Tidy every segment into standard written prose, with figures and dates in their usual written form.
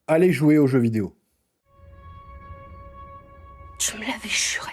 Allez jouer aux jeux vidéo. Je me l'avais juré.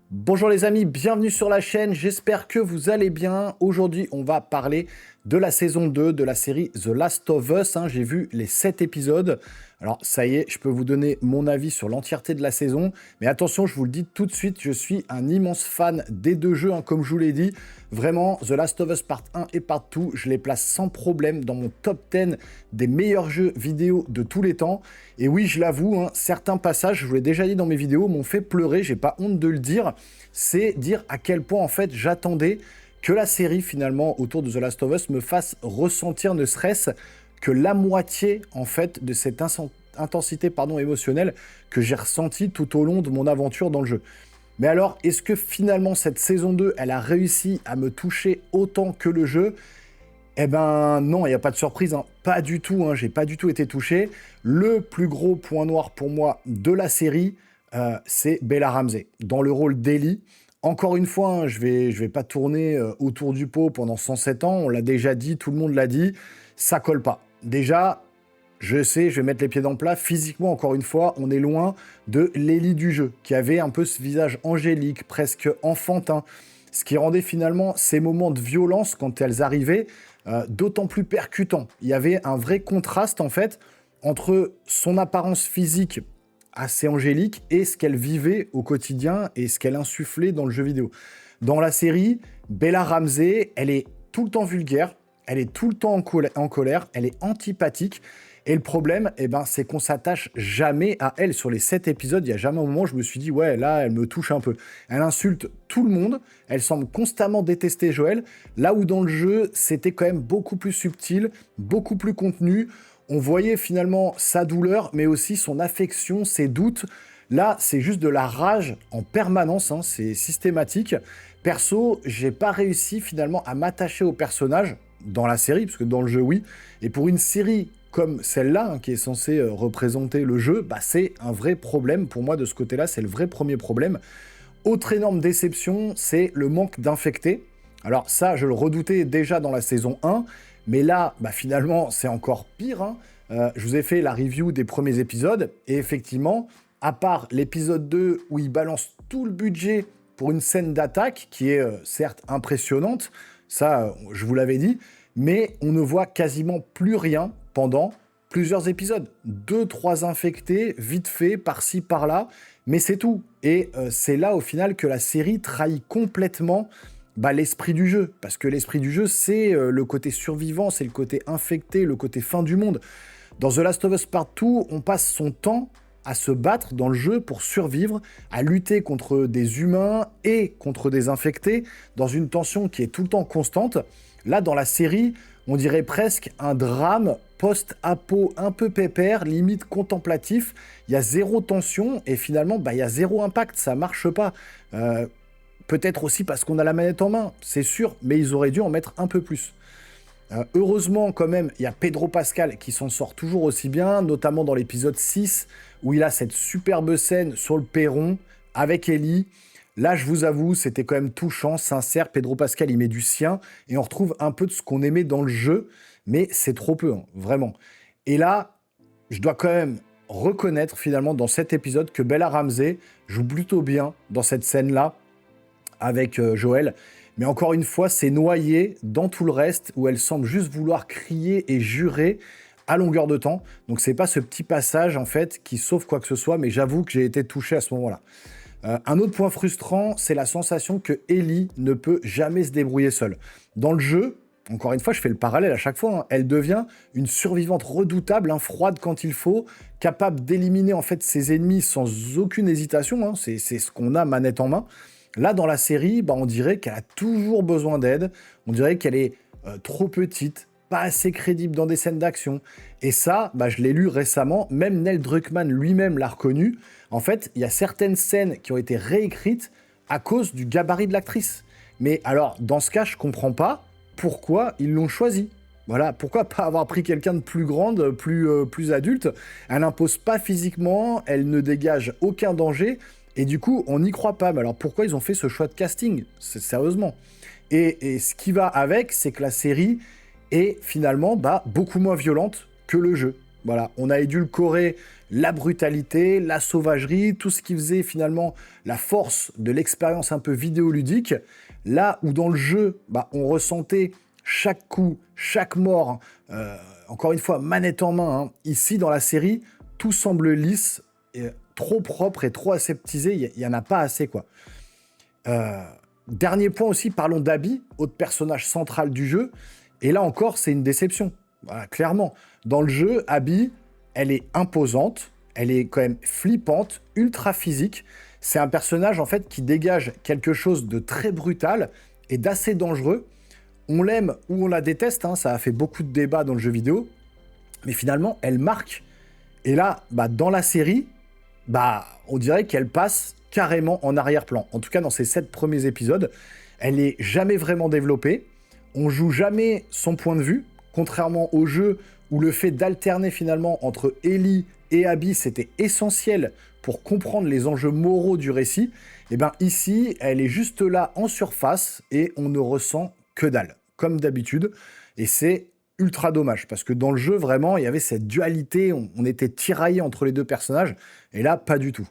Bonjour les amis, bienvenue sur la chaîne, j'espère que vous allez bien. Aujourd'hui, on va parler de la saison 2 de la série The Last of Us. J'ai vu les 7 épisodes. Alors ça y est, je peux vous donner mon avis sur l'entièreté de la saison. Mais attention, je vous le dis tout de suite, je suis un immense fan des deux jeux, comme je vous l'ai dit. Vraiment, The Last of Us Part 1 et Part 2, je les place sans problème dans mon top 10 des meilleurs jeux vidéo de tous les temps. Et oui, je l'avoue, certains passages, je vous l'ai déjà dit dans mes vidéos, m'ont fait pleurer, j'ai pas honte de le dire. C'est dire à quel point, en fait, j'attendais que la série, finalement, autour de The Last of Us, me fasse ressentir ne serait-ce que la moitié, en fait, de cette intensité émotionnelle que j'ai ressentie tout au long de mon aventure dans le jeu. Mais alors, est-ce que finalement, cette saison 2, elle a réussi à me toucher autant que le jeu ? Eh ben non, il n'y a pas de surprise, pas du tout, j'ai pas du tout été touché. Le plus gros point noir pour moi de la série, c'est Bella Ramsey, dans le rôle d'Ellie. Encore une fois, je vais pas tourner autour du pot pendant 107 ans, on l'a déjà dit, tout le monde l'a dit, ça colle pas. Déjà, je sais, je vais mettre les pieds dans le plat, physiquement, encore une fois, on est loin de l'Ellie du jeu, qui avait un peu ce visage angélique, presque enfantin, ce qui rendait finalement ces moments de violence, quand elles arrivaient, d'autant plus percutants. Il y avait un vrai contraste, en fait, entre son apparence physique assez angélique et ce qu'elle vivait au quotidien et ce qu'elle insufflait dans le jeu vidéo. Dans la série, Bella Ramsey, elle est tout le temps vulgaire, elle est tout le temps en colère, elle est antipathique. Et le problème, c'est qu'on s'attache jamais à elle. Sur les 7 épisodes, il n'y a jamais un moment où je me suis dit « Ouais, là, elle me touche un peu ». Elle insulte tout le monde, elle semble constamment détester Joël, là où dans le jeu, c'était quand même beaucoup plus subtil, beaucoup plus contenu. On voyait finalement sa douleur, mais aussi son affection, ses doutes. Là, c'est juste de la rage en permanence, c'est systématique. Perso, j'ai pas réussi finalement à m'attacher au personnage dans la série, parce que dans le jeu, oui. Et pour une série comme celle-là, qui est censée représenter le jeu, c'est un vrai problème. Pour moi, de ce côté-là, c'est le vrai premier problème. Autre énorme déception, c'est le manque d'infectés. Alors ça, je le redoutais déjà dans la saison 1, mais là, finalement, c'est encore pire. Je vous ai fait la review des premiers épisodes, et effectivement, à part l'épisode 2, où il balance tout le budget pour une scène d'attaque, qui est certes impressionnante, ça, je vous l'avais dit, mais on ne voit quasiment plus rien pendant plusieurs épisodes. 2-3 infectés, vite fait, par-ci, par-là, mais c'est tout. Et c'est là, au final, que la série trahit complètement l'esprit du jeu. Parce que l'esprit du jeu, c'est le côté survivant, c'est le côté infecté, le côté fin du monde. Dans The Last of Us Part 2, on passe son temps à se battre dans le jeu pour survivre, à lutter contre des humains et contre des infectés, dans une tension qui est tout le temps constante. Là, dans la série, on dirait presque un drame post-apo un peu pépère, limite contemplatif. Il y a zéro tension et finalement, il y a zéro impact, ça marche pas. Peut-être aussi parce qu'on a la manette en main, c'est sûr, mais ils auraient dû en mettre un peu plus. Heureusement, quand même, il y a Pedro Pascal qui s'en sort toujours aussi bien, notamment dans l'épisode 6, où il a cette superbe scène sur le perron avec Ellie. Là, je vous avoue, c'était quand même touchant, sincère. Pedro Pascal, il met du sien, et on retrouve un peu de ce qu'on aimait dans le jeu, mais c'est trop peu, vraiment. Et là, je dois quand même reconnaître, finalement, dans cet épisode, que Bella Ramsey joue plutôt bien dans cette scène-là, avec Joël. Mais encore une fois, c'est noyé dans tout le reste, où elle semble juste vouloir crier et jurer à longueur de temps. Donc c'est pas ce petit passage, en fait, qui sauve quoi que ce soit, mais j'avoue que j'ai été touché à ce moment-là. Un autre point frustrant, c'est la sensation que Ellie ne peut jamais se débrouiller seule. Dans le jeu, encore une fois, je fais le parallèle à chaque fois, elle devient une survivante redoutable, froide quand il faut, capable d'éliminer en fait ses ennemis sans aucune hésitation, c'est ce qu'on a manette en main. Là, dans la série, on dirait qu'elle a toujours besoin d'aide, on dirait qu'elle est trop petite, pas assez crédible dans des scènes d'action. Et ça, je l'ai lu récemment, même Neil Druckmann lui-même l'a reconnu. En fait, il y a certaines scènes qui ont été réécrites à cause du gabarit de l'actrice. Mais alors, dans ce cas, je comprends pas pourquoi ils l'ont choisi. Voilà, pourquoi pas avoir pris quelqu'un de plus grande, plus adulte. Elle n'impose pas physiquement, elle ne dégage aucun danger, et du coup, on n'y croit pas. Mais alors pourquoi ils ont fait ce choix de casting ? Sérieusement. Et ce qui va avec, c'est que la série est finalement beaucoup moins violente que le jeu. Voilà, on a édulcoré la brutalité, la sauvagerie, tout ce qui faisait finalement la force de l'expérience un peu vidéoludique. Là où dans le jeu, on ressentait chaque coup, chaque mort, encore une fois, manette en main. Hein. Ici, dans la série, tout semble lisse, et trop propre et trop aseptisé. Il n'y en a pas assez, quoi. Dernier point aussi, parlons d'Abby, autre personnage central du jeu. Et là encore, c'est une déception. Voilà, clairement. Dans le jeu, Abby, elle est imposante, elle est quand même flippante, ultra physique. C'est un personnage, en fait, qui dégage quelque chose de très brutal et d'assez dangereux. On l'aime ou on la déteste, hein, ça a fait beaucoup de débats dans le jeu vidéo. Mais finalement, elle marque. Et là, dans la série, on dirait qu'elle passe carrément en arrière-plan. En tout cas, dans ces 7 premiers épisodes, elle n'est jamais vraiment développée. On joue jamais son point de vue, contrairement au jeu où le fait d'alterner finalement entre Ellie et Abby, c'était essentiel pour comprendre les enjeux moraux du récit. Et ici, elle est juste là en surface et on ne ressent que dalle, comme d'habitude. Et c'est ultra dommage, parce que dans le jeu, vraiment, il y avait cette dualité, on était tiraillés entre les deux personnages, et là, pas du tout.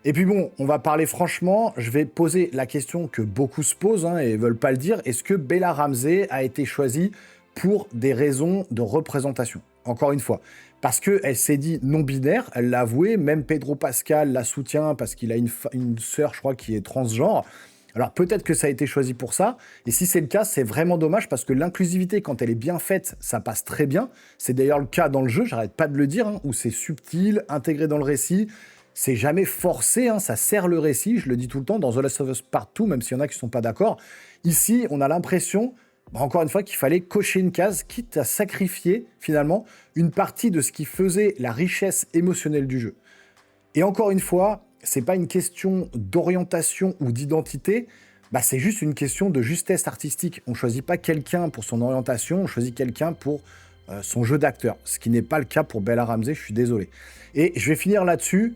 Et puis bon, on va parler franchement, je vais poser la question que beaucoup se posent, et veulent pas le dire, est-ce que Bella Ramsey a été choisie pour des raisons de représentation? Encore une fois, parce qu'elle s'est dit non-binaire, elle l'a avoué, même Pedro Pascal la soutient parce qu'il a une sœur, je crois, qui est transgenre. Alors peut-être que ça a été choisi pour ça, et si c'est le cas, c'est vraiment dommage, parce que l'inclusivité, quand elle est bien faite, ça passe très bien. C'est d'ailleurs le cas dans le jeu, j'arrête pas de le dire, où c'est subtil, intégré dans le récit, c'est jamais forcé, ça sert le récit, je le dis tout le temps, dans The Last of Us Part 2, même s'il y en a qui sont pas d'accord. Ici, on a l'impression, encore une fois, qu'il fallait cocher une case, quitte à sacrifier, finalement, une partie de ce qui faisait la richesse émotionnelle du jeu. Et encore une fois, c'est pas une question d'orientation ou d'identité, c'est juste une question de justesse artistique. On choisit pas quelqu'un pour son orientation, on choisit quelqu'un pour son jeu d'acteur, ce qui n'est pas le cas pour Bella Ramsey, je suis désolé. Et je vais finir là-dessus,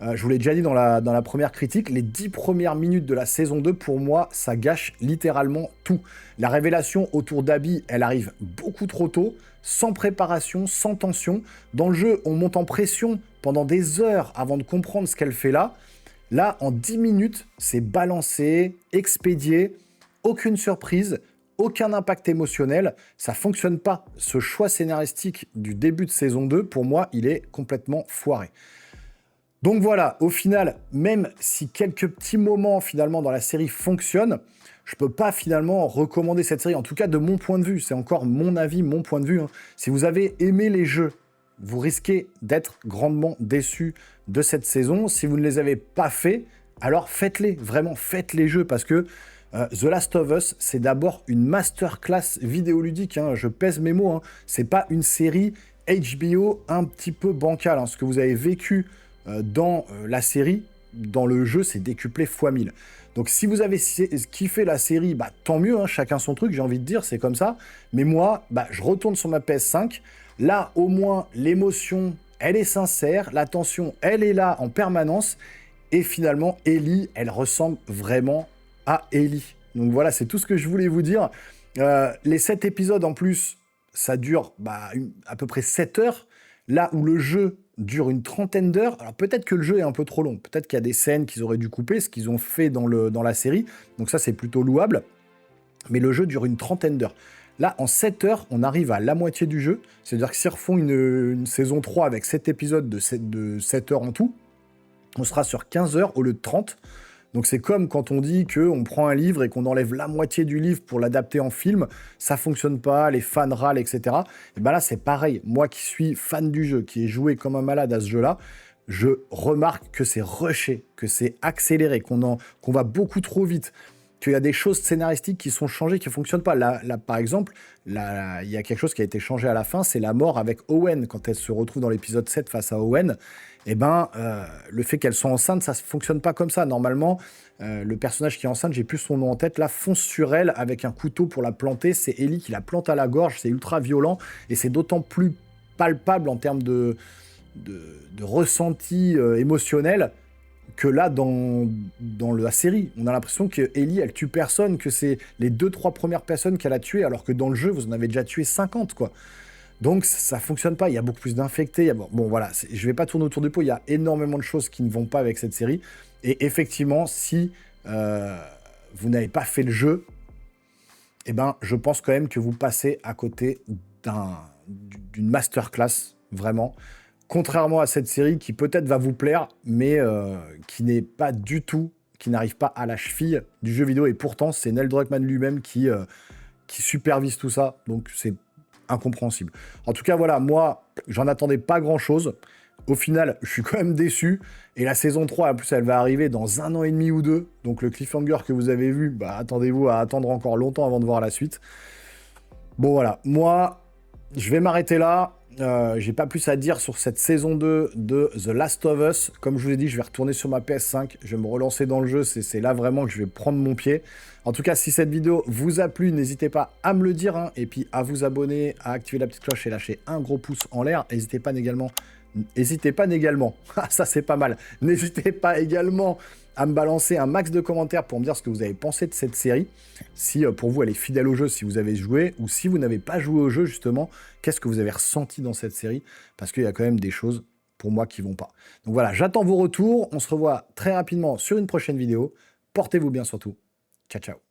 je vous l'ai déjà dit dans la première critique, les 10 premières minutes de la saison 2, pour moi, ça gâche littéralement tout. La révélation autour d'Abby, elle arrive beaucoup trop tôt, sans préparation, sans tension. Dans le jeu, on monte en pression pendant des heures avant de comprendre ce qu'elle fait là. Là, en 10 minutes, c'est balancé, expédié, aucune surprise, aucun impact émotionnel. Ça fonctionne pas. Ce choix scénaristique du début de saison 2, pour moi, il est complètement foiré. Donc voilà, au final, même si quelques petits moments finalement dans la série fonctionnent, je peux pas finalement recommander cette série, en tout cas de mon point de vue, c'est encore mon avis, mon point de vue. Si vous avez aimé les jeux, vous risquez d'être grandement déçu de cette saison. Si vous ne les avez pas faits, alors faites-les, vraiment faites les jeux, parce que The Last of Us, c'est d'abord une masterclass vidéoludique, je pèse mes mots, c'est pas une série HBO un petit peu bancale, ce que vous avez vécu dans la série, dans le jeu, c'est décuplé x 1000. Donc si vous avez kiffé la série, tant mieux, chacun son truc, j'ai envie de dire, c'est comme ça. Mais moi, je retourne sur ma PS5. Là, au moins, l'émotion, elle est sincère, la tension, elle est là en permanence. Et finalement, Ellie, elle ressemble vraiment à Ellie. Donc voilà, c'est tout ce que je voulais vous dire. Les 7 épisodes, en plus, ça dure à peu près 7 heures. Là où le jeu dure une trentaine d'heures, alors peut-être que le jeu est un peu trop long, peut-être qu'il y a des scènes qu'ils auraient dû couper, ce qu'ils ont fait dans la série, donc ça c'est plutôt louable, mais le jeu dure une trentaine d'heures. Là, en 7 heures, on arrive à la moitié du jeu, c'est-à-dire que s'ils refont une saison 3 avec 7 épisodes de 7 heures en tout, on sera sur 15 heures au lieu de 30. Donc c'est comme quand on dit qu'on prend un livre et qu'on enlève la moitié du livre pour l'adapter en film, ça fonctionne pas, les fans râlent, etc. Et là c'est pareil, moi qui suis fan du jeu, qui ai joué comme un malade à ce jeu-là, je remarque que c'est rushé, que c'est accéléré, qu'on va beaucoup trop vite, qu'il y a des choses scénaristiques qui sont changées, qui ne fonctionnent pas. Là, par exemple, il y a quelque chose qui a été changé à la fin, c'est la mort avec Owen, quand elle se retrouve dans l'épisode 7 face à Owen. Le fait qu'elle soit enceinte, ça ne fonctionne pas comme ça. Normalement, le personnage qui est enceinte, j'ai plus son nom en tête, là, fonce sur elle avec un couteau pour la planter. C'est Ellie qui la plante à la gorge, c'est ultra violent, et c'est d'autant plus palpable en termes de ressenti émotionnel que là, dans la série. On a l'impression que Ellie, elle tue personne, que c'est les 2-3 premières personnes qu'elle a tuées, alors que dans le jeu, vous en avez déjà tué 50, quoi. Donc ça fonctionne pas, il y a beaucoup plus d'infectés. Bon voilà, je vais pas tourner autour du pot, il y a énormément de choses qui ne vont pas avec cette série. Et effectivement, si vous n'avez pas fait le jeu, eh ben, je pense quand même que vous passez à côté d'une masterclass, vraiment. Contrairement à cette série qui peut-être va vous plaire, mais qui n'est pas du tout, qui n'arrive pas à la cheville du jeu vidéo. Et pourtant, c'est Neil Druckmann lui-même qui supervise tout ça. Donc c'est incompréhensible. En tout cas, voilà, moi, j'en attendais pas grand-chose. Au final, je suis quand même déçu. Et la saison 3, en plus, elle va arriver dans 1 an et demi ou 2. Donc le cliffhanger que vous avez vu, bah, attendez-vous à attendre encore longtemps avant de voir la suite. Bon, voilà. Moi, je vais m'arrêter là. J'ai pas plus à dire sur cette saison 2 de The Last of Us. Comme je vous l'ai dit, je vais retourner sur ma PS5. Je vais me relancer dans le jeu. C'est là vraiment que je vais prendre mon pied. En tout cas, si cette vidéo vous a plu, n'hésitez pas à me le dire. Hein, et puis à vous abonner, à activer la petite cloche et lâcher un gros pouce en l'air. N'hésitez pas également. Ça c'est pas mal. N'hésitez pas également à me balancer un max de commentaires pour me dire ce que vous avez pensé de cette série. Si pour vous elle est fidèle au jeu, si vous avez joué, ou si vous n'avez pas joué au jeu justement, qu'est-ce que vous avez ressenti dans cette série? Parce qu'il y a quand même des choses pour moi qui vont pas. Donc voilà, j'attends vos retours. On se revoit très rapidement sur une prochaine vidéo. Portez-vous bien surtout. Ciao, ciao.